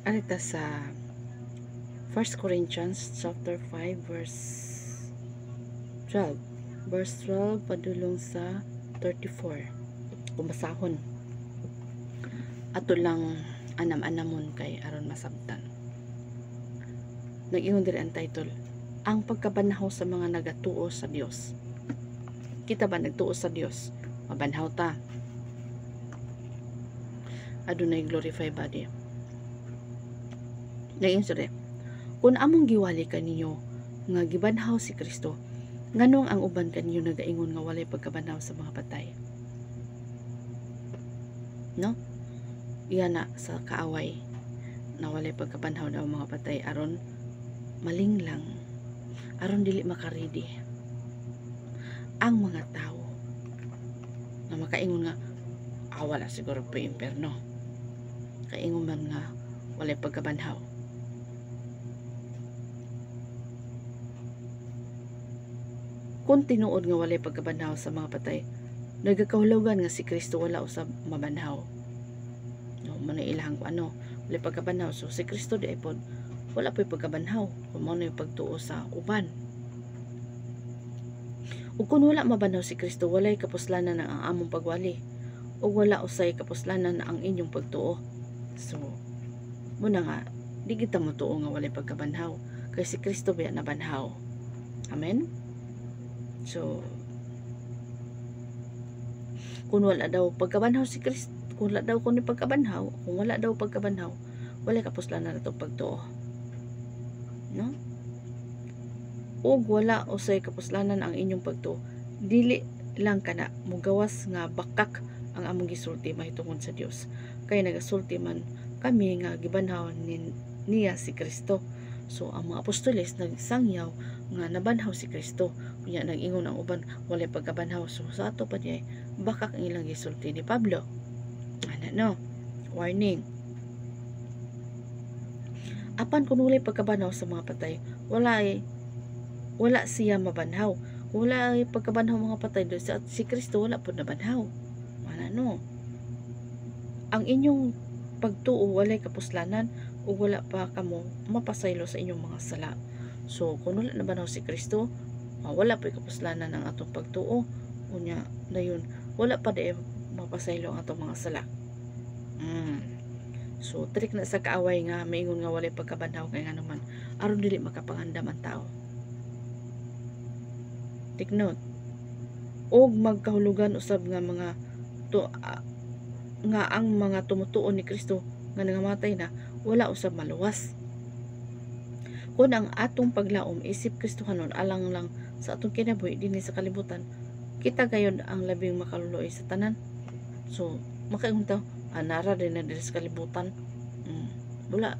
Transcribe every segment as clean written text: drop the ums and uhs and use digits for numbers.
Arita sa 1 Corinthians chapter 5 verse 12. Verse 12 padulong sa 34. Kumasahon. Ato lang anam-anamon kay aron masabtan. Nag-ingon diri ang title, ang pagkabanhaw sa mga nagatuo sa Dios. Kita ba nagtuo sa Dios? Mabanhaw ta. Adunay glorify body. Nag-ingon diri, kung among giwali kaninyo nga gibanhaw si Kristo, nganong ang uban kaninyo nagaingon nga walay pagkabanhaw sa mga patay? No? Iyan na sa kaaway na walay pagkabanhaw daw mga patay aron malinglang, aron dili makaridi ang mga tao na makaingon nga wala siguro pa imperno, kaingon man nga walay pagkabanhaw. Kung tinuod nga walay pagkabanhaw sa mga patay, nagakahulugan nga si Kristo wala usab mabanhaw. No, manailang ko walay pagkabanhaw. So si Kristo di ay pod wala po'y pagkabanhaw kung mao na yung pagtuo sa uban. Ug kung wala mabanhaw si Kristo, walay kapuslanan ang among pagwali, ug wala usay kapuslanan ang inyong pagtuo. So muna nga di kita motuo nga walay pagkabanhaw kay si Kristo biya nabanhaw. Amen. So kung wala daw pagkabanhaw si Kristo, kung wala daw kung pagkabanhaw, kung wala daw pagkabanhaw, wala kapuslanan nato pagtuo. No? Ug wala usay kapuslanan ang inyong pagtuo, dili lang kana mugawas nga bakak ang among gisulti mahitungod sa Dios. Kay nagasulti man kami nga gibanhaw niya si Kristo. So ang mga apostoles nagsangyaw nga nabanhaw si Kristo. Kunya nag-ingon ang uban walay pagkabanhaw. So sa ato pa diay bakak ang ilang gisulti ni Pablo. No? Warning. Apan kung walay pagkabanhaw sa mga patay, wala siya mabanhaw. Kung wala ay pagkabanhaw mga patay, si Kristo wala po nabanhaw. No? Ang inyong pagtuo walay kapuslanan o wala pa kamo mapasaylo sa inyong mga sala. So kung wala nabanhaw si Kristo, wala pa kapuslanan ang atong pagtuo. Unya dayon wala pa di mapasaylo ang atong mga sala. So trick na sa kaaway nga maingon nga walay pagkabanhaw kay nga naman aron dili makapangandam ang tao. Take note. Og magkahulugan usab nga mga nga ang mga tumutuo ni Kristo nga nangamatay na wala usab maluwas. Kung ang atong paglaom isip Kristohanon alang lang sa atong kinabuhi dinhi sa kalibutan, kita gayud ang labing makaluluoy sa tanan. So makaingon ta nara din na diri sa kalibutan. Wala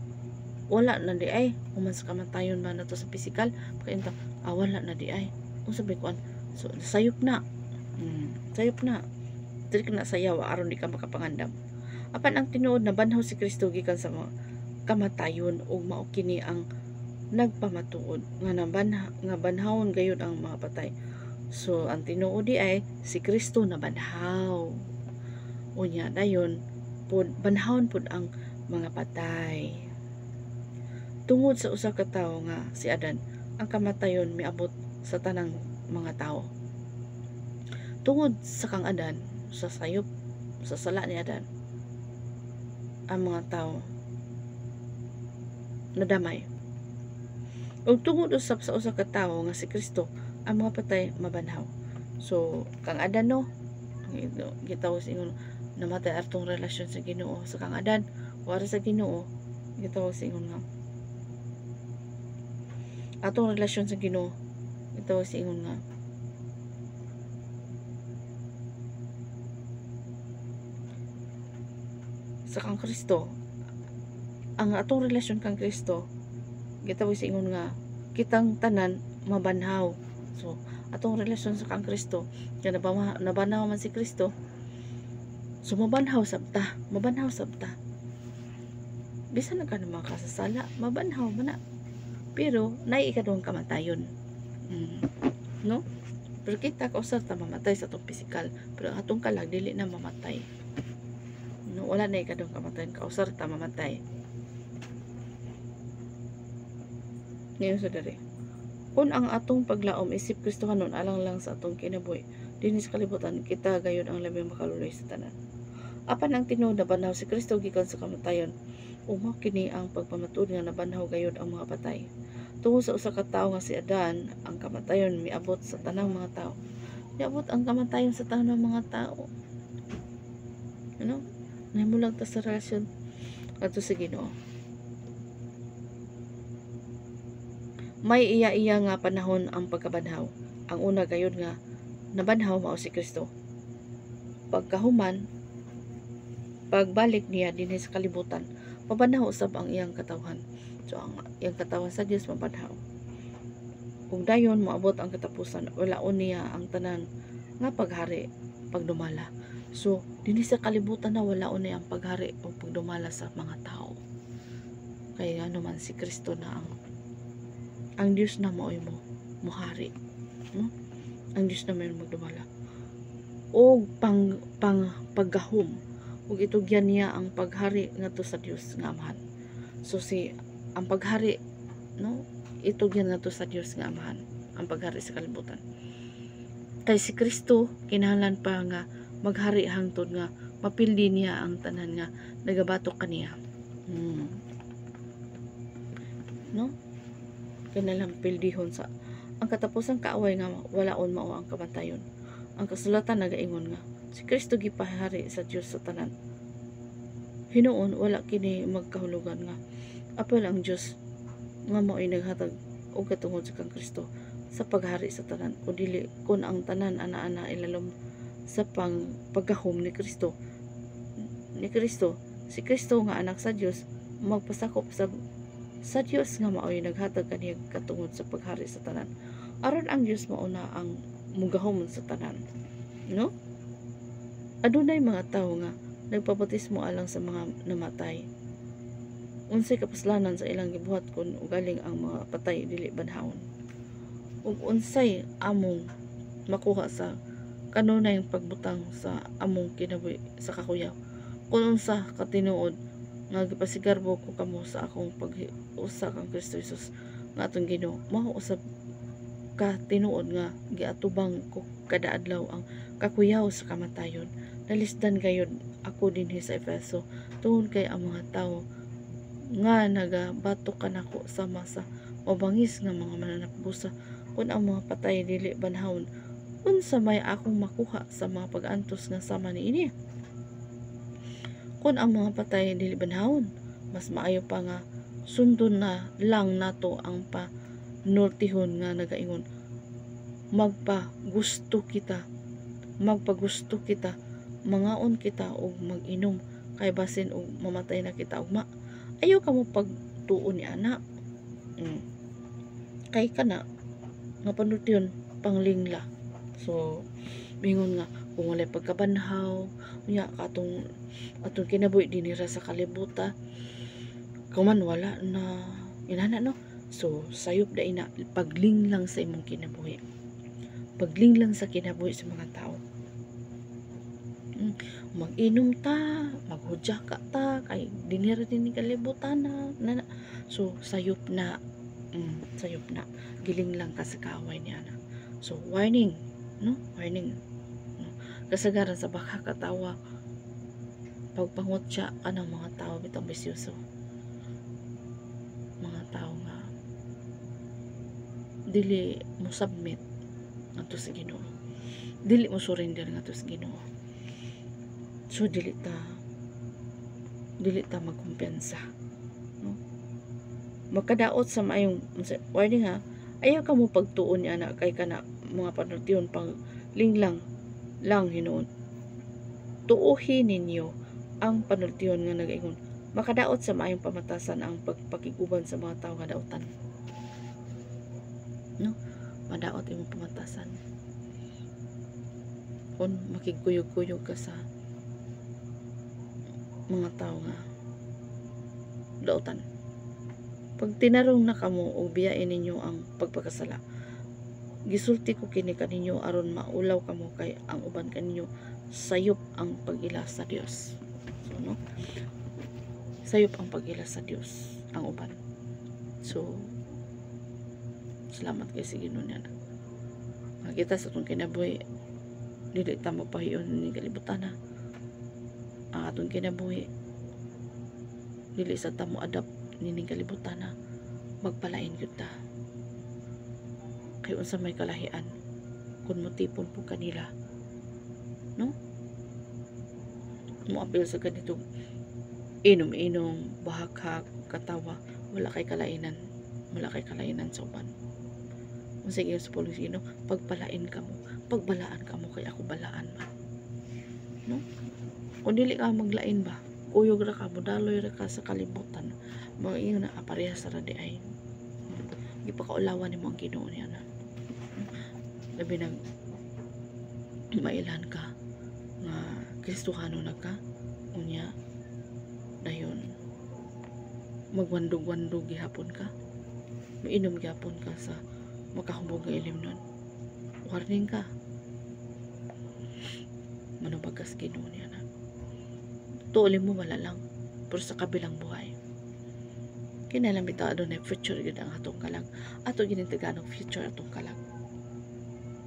na di ay human sa kamatayon man nato sa pisikal, makaingon ta wala na di ay unsa bay kuan. So sayop na. Sayop na. Dili na sayaw aron di ka makapangandam. Apan ang tinuod na banhaw si Kristo gikan sa mga kamatayon ug mao kini ang nagpamatuod nga banhawon gayud ang mga patay. So ang tinuod di ay si Kristo na banhaw. Unya dayon pud banhawon pud ang mga patay. Tungod sa usa ka tawo nga si Adan, ang kamatayon miabot sa tanang mga tawo. Tungod sa kang Adan, sa sayop, sa sala ni Adan, ang mga tao nadamay. Ug tungod usab sa usa ka tawo nga si Kristo, ang mga patay mabanhaw. So kang Adan no, gitawag sa ingon namatay atong relasyon sa Ginoo. Sa kang Adan wala sa Ginoo, gitawag sa ingon nga atong relasyon sa Ginoo, gitawag sa ingon nga sa kang Kristo, ang atong relasyon kang Kristo gitawag sa ingon nga kitang tanan mabanhaw. So atong relasyon sa kang Kristo kay nabanhaw man si Kristo, so mabanhaw sabta bisan na ka ng mga kasasala mabanhaw man na, pero naay ikaduhang kamatayon. No? Pero kita kausap ta mamatay sa atong pisikal, pero atong kalag dili na mamatay. No, wala na ikadong kamatayon, kausar ta mamatay. Ngayon sa diri, kung ang atong paglaom isip Kristohanon alang lang sa atong kinabuhi dinhi sa kalibutan, kita gayon ang labing makaluloy sa tanan. Apan ang tinuod na banhaw si Kristo gikan sa kamatayon, umo kini ang pagpamatud nga nabanhaw gayud ang mga patay. Tungod sa usa ka tawo nga si Adan, ang kamatayon miabot sa tanang mga tawo. Miabot ang kamatayon sa tanang mga tao. Ano? Nahimulang ta sa relasyon ato sa Ginoo. May iya-iya nga panahon ang pagkabanhaw. Ang una gayud nga nabanhaw mao si Kristo. Pagkahuman, pagbalik niya dinhi sa kalibutan, mabanhaw usab ang iyang katawhan. So ang iyang katawhan sa Dios mabanhaw. Kung dayon moabot ang katapusan, walaon niya ang tanan nga paghari, pagdumala. So dinhi sa kalibutan na walaon niya ang paghari o pagdumala sa mga tao. Kaya ano man si Kristo na ang Dios na maoy mo mohari, no? Ang Dios na may magdumala o paggahom ug itugyan niya ang paghari ngadto sa Dios nga Amahan. So ang paghari, no, itugyan ngadto sa Dios nga Amahan ang paghari sa kalibutan. Kay si Kristo kinahanglan pa nga maghari hangtod nga mapildi niya ang tanan nga nagabatok kaniya. No? Kanalang pildihon sa ang katapusang kaaway nga walaon mao ang kamatayon. Ang kasulatan nagaingon nga si Kristo gipahari sa Dios sa tanan. Hinuon wala kini magkahulugan nga apel ang Dios nga mao'y naghatag og katungod sa kang Kristo sa paghari sa tanan, kun dili kun ang tanan ana-ana ilalom sa paggahom ni Kristo. Si Kristo nga anak sa Dios magpasakop sa Dios nga mao'y naghatag kaniya katungod sa paghari sa tanan. Aron ang Dios mauna ang mugahom sa tanan. No? Adunay mga tawo nga nagpabautismo alang sa mga namatay. Unsay kapuslanan sa ilang gibuhat kun ugaling ang mga patay dili banhawon. Ug unsay among makuha sa kanunay pagbutang sa among kinabuhi sa kakuyaw. Kung unsa katinuod nga gipasigarbo ko kamo sa akong pag-usa kang Kristo Jesus nga atong Ginoo, mao usab ka tinuod nga giatubang ko kada adlaw ang kakuyaw sa kamatayon. Nalisdan gayud ako dinhi sa Efeso tungod kay ang mga tawo nga nagabatok kanako sama sa mabangis nga mga mananapbusa kun ang mga patay dili banhawon. Unsa may akong makuha sa mga pag-antos nga sama niini? Kung ang mga patay dili banhawon, mas maayo pa nga sundon na lang nato ang panultihon nga nagaingon magpagusto kita, mangaon kita og mag-inom kay basin og mamatay na kita ugma. Ayaw ka mo pagtuon ni ana. Kay kana nga panultihon panglingla. So mingon nga kung walay pagkabanhaw unya katong atong kinabuhi dinira sa kalibutan kuman wala na inana, no? So sayop da ina pagling lang sa imong kinabuhi, pagling lang sa kinabuhi sa mga tao. Mag-inom ta, maghudya ka ta kay dinira din ni kalibutan na. So sayop na giling lang ka sa kaaway niya na. So warning, no? Warning. Kasagaran sa baka katawa pagpangutya ka ng mga tao bitang bisyoso, mga tao nga dili mo submit ngadto sa Ginoo, dili mo surrender ngadto sa Ginoo. So dili ta magkumpiyansa, no? Magkadaot sa maayong warning ha, ayaw ka mo pagtuon ni ana kay kana mga panultihon pang linglang lang hinuon. Tuuhin ninyo ang panultihon nga nagaingon makadaot sa maayong pamatasan ang pagpakiguban sa mga tao nga daotan, no? Madaot imong pamatasan kung makigkuyog-kuyog ka sa mga tao nga daotan. Pag tinarong na kamo o biyain ninyo ang pagpakasala, gisulti ko kini kaninyo aron maulaw kamo kay ang uban kaninyo sayop ang pag-ila sa Dios. So no, sayop ang pag-ila sa Dios ang uban. So Salamat kay sa Ginoo niya. Kita sa itong kinabuhi, dili ta mapahiyon ni kalibutan na. Ang atong kinabuhi, dili sa ta mo adapt nining kalibutan na. Magpalain gyud ta. Kay unsa may kalahian kun motipon po kanila, no? Mo apil sa ganito inom-inom, bahak-hak, katawa, wala kay kalainan sa uban. Kung sige sa Panginoon, pagpalain ka mo, pagbalaan ka mo, kay ako balaan man, no? Kung dili ka maglain ba, kuyog ra ka mo, daloy ra ka sa kalibutan, mga iyo na apareha sa radi ay ipakaulawan ni mo ang Ginoo niya na. Labi nang mailan ka nga Kristohano na ka, unya dayon magwandog-wandog gihapon ka, mainom gihapon ka sa makahubog nga ilim nun. Warning ka, manubagas Ginoo niya na. Tuuli mo wala lang, pero sa kabilang buhay kinalang bitaw adunay future gyud ang atong kalag. Ato gini taganong future atong kalag.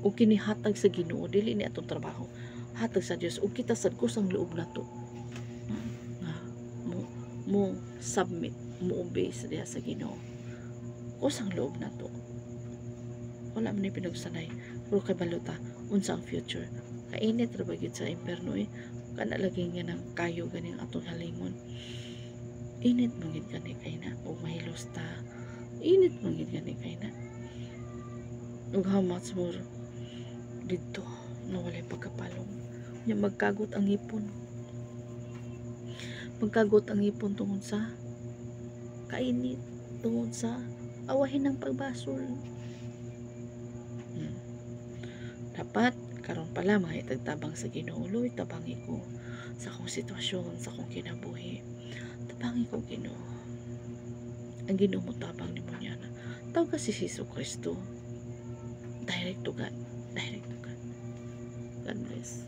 Ug kini hatag sa Ginoo, dili ni atong trabaho. Hatag sa Dios ug kita sad kusang loob nato. Nga mo submit, mo obey sa diha sa Ginoo. Kusang loob nato. Wala man ni pinagsanay, pero kay baluta unsa ang future. Kainit ra ba gyud sa imperno kana lagi nga nang kayo ganing atong halingon. Init mangid gani kay na ug mahilos ta. Init mangid gani kay na. Ug how much more dito na walay pagkapalong. Nya magkagot ang ipon. Magkagot ang ipon tungod sa kainit, tungod sa awahin ng pagbasol. Dapat karon pala mahitagtabang sa Ginoo. Loy, tabangi ko sa akong sitwasyon, sa akong kinabuhi. Tabangi ko Ginoo. Ang Ginoo mo tabang ni mo niya na. Tawag ka si Jesu Kristo. Direct to God. Direct to God. God bless.